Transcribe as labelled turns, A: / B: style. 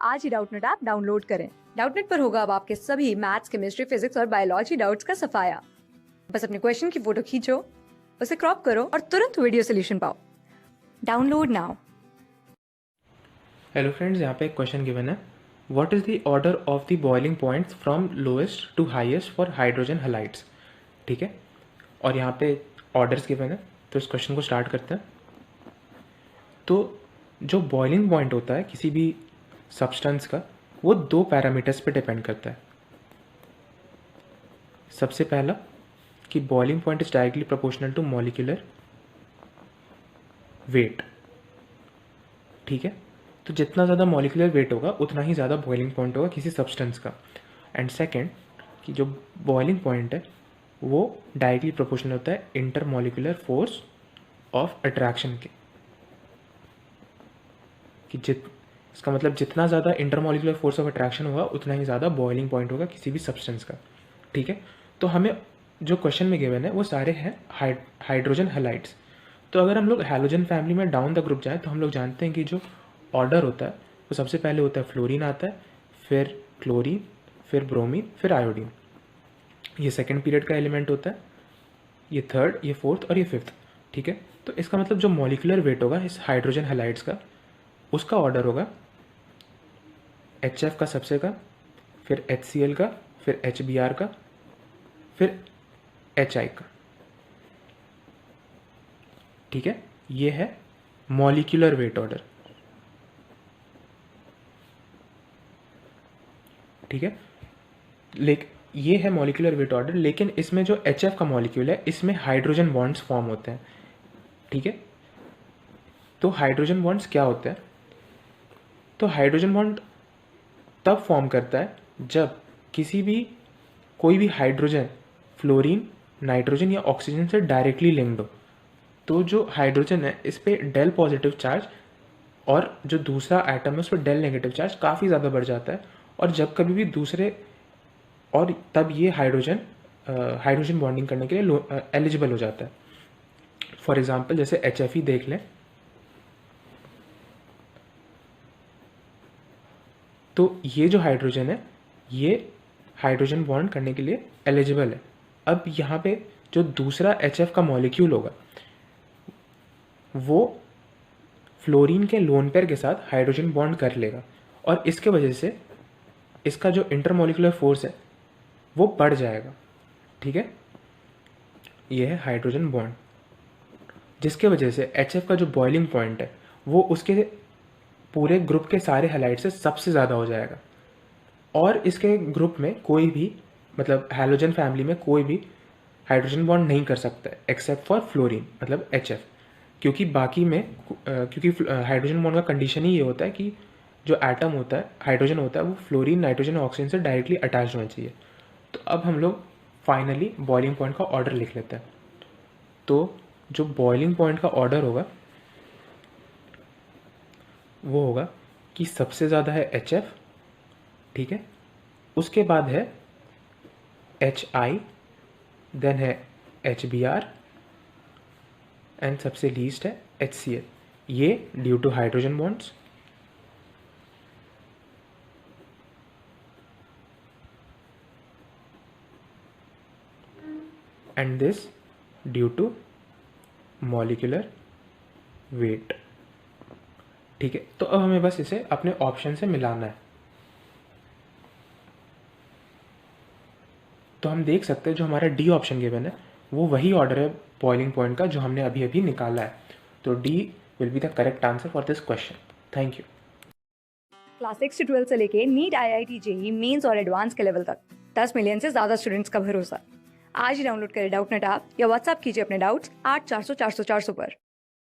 A: आज ही Doubtnut app download करें। Doubtnut पर होगा अब आपके सभी मैथ्स, केमिस्ट्री, फिजिक्स और बायोलॉजी डाउट्स का सफाया। बस अपने क्वेश्चन की फोटो खींचो, उसे क्रॉप करो और तुरंत वीडियो सोल्यूशन पाओ। Download now.
B: हेलो फ्रेंड्स, यहाँ पे एक क्वेश्चन गिवन है। What is the order of the boiling points from lowest to highest for hydrogen halides. ठीक है, और यहाँ पे ऑर्डर्स गिवन है, तो इस क्वेश्चन को स्टार्ट करते हैं। तो जो बॉइलिंग पॉइंट होता है किसी भी सब्सटेंस का, वो दो पैरामीटर्स पे डिपेंड करता है। सबसे पहला कि boiling point is directly proportional to molecular weight. ठीक है, तो जितना ज़्यादा मॉलिक्यूलर वेट होगा उतना ही ज़्यादा बॉइलिंग पॉइंट होगा किसी सब्सटेंस का। एंड सेकेंड कि जो बॉइलिंग पॉइंट है वो डायरेक्टली प्रोपोर्शनल होता है इंटरमॉलिक्यूलर फोर्स ऑफ अट्रैक्शन के। कि इसका मतलब जितना ज़्यादा इंटरमॉलिक्यूलर फोर्स ऑफ अट्रैक्शन होगा उतना ही ज़्यादा बॉइलिंग पॉइंट होगा किसी भी सब्सटेंस का। ठीक है, तो हमें जो क्वेश्चन में गिवन है वो सारे हैं हाइड्रोजन हैलाइड्स। तो अगर हम लोग हैलोजन फैमिली में डाउन द ग्रुप जाएं तो हम लोग जानते हैं कि जो ऑर्डर होता है वो सबसे पहले होता है फ्लोरीन आता है, फिर क्लोरीन, फिर ब्रोमीन, फिर आयोडीन। ये सेकेंड पीरियड का एलिमेंट होता है, ये थर्ड, ये फोर्थ और ये फिफ्थ। ठीक है, तो इसका मतलब जो मॉलिक्यूलर वेट होगा इस हाइड्रोजन हैलाइड्स का, उसका ऑर्डर होगा HF का सबसे का, फिर HCl का, फिर HBr का, फिर HI का। ठीक है, ये है मॉलिक्यूलर वेट ऑर्डर। ठीक है, ये है मॉलिक्यूलर वेट ऑर्डर, लेकिन इसमें जो HF का मॉलिक्यूल है इसमें हाइड्रोजन बॉन्ड्स फॉर्म होते हैं। ठीक है, तो हाइड्रोजन बॉन्ड्स क्या होते हैं? तो हाइड्रोजन बॉन्ड तब फॉर्म करता है जब कोई भी हाइड्रोजन फ्लोरीन, नाइट्रोजन या ऑक्सीजन से डायरेक्टली लिंक्ड हो। तो जो हाइड्रोजन है इस पर डेल पॉजिटिव चार्ज और जो दूसरा एटम है उस पर डेल नेगेटिव चार्ज काफ़ी ज़्यादा बढ़ जाता है, और जब कभी भी तब ये हाइड्रोजन बॉन्डिंग करने के लिए एलिजिबल हो जाता है। फॉर एग्जाम्पल जैसे HF ही देख लें, तो ये जो हाइड्रोजन है ये हाइड्रोजन बॉन्ड करने के लिए एलिजिबल है। अब यहाँ पे जो दूसरा HF का मॉलिक्यूल होगा वो फ्लोरीन के लोन पेयर के साथ हाइड्रोजन बॉन्ड कर लेगा, और इसके वजह से इसका जो इंटरमॉलिक्यूलर फोर्स है वो बढ़ जाएगा। ठीक है, ये है हाइड्रोजन बॉन्ड, जिसके वजह से HF का जो बॉइलिंग पॉइंट है वो उसके पूरे ग्रुप के सारे हैलाइड से सबसे ज़्यादा हो जाएगा। और इसके ग्रुप में कोई भी, मतलब हैलोजन फैमिली में कोई भी हाइड्रोजन बॉन्ड नहीं कर सकता है एक्सेप्ट फॉर फ्लोरीन, मतलब HF। क्योंकि हाइड्रोजन बॉन्ड का कंडीशन ही ये होता है कि जो एटम होता है, हाइड्रोजन होता है, वो फ्लोरीन, नाइट्रोजन और ऑक्सीजन से डायरेक्टली अटैच होना चाहिए। तो अब हम लोग फाइनली बॉइलिंग पॉइंट का ऑर्डर लिख लेते हैं। तो जो बॉइलिंग पॉइंट का ऑर्डर होगा वो होगा कि सबसे ज़्यादा है HF, ठीक है, उसके बाद है HI, देन है HBr एंड सबसे लीस्ट है HCl। ये due to hydrogen bonds. And this due to molecular weight. ठीक है, तो अब हमें बस इसे अपने ऑप्शन से मिलाना है। तो हम देख सकते हैं जो हमारा डी ऑप्शन गिवन है वो वही ऑर्डर है बॉइलिंग पॉइंट का जो हमने अभी अभी निकाला है। तो D will be the correct answer for this question. Thank you.
A: Class 6 से 12 से लेके नीट, IIT, JEE मेंस और एडवांस के लेवल तक 10 मिलियन से ज्यादा स्टूडेंट्स का भरोसा। आज ही डाउनलोड करें डाउटनेट ऐप या व्हाट्सएप कीजिए अपने डाउट्स 8400 400 400 पर।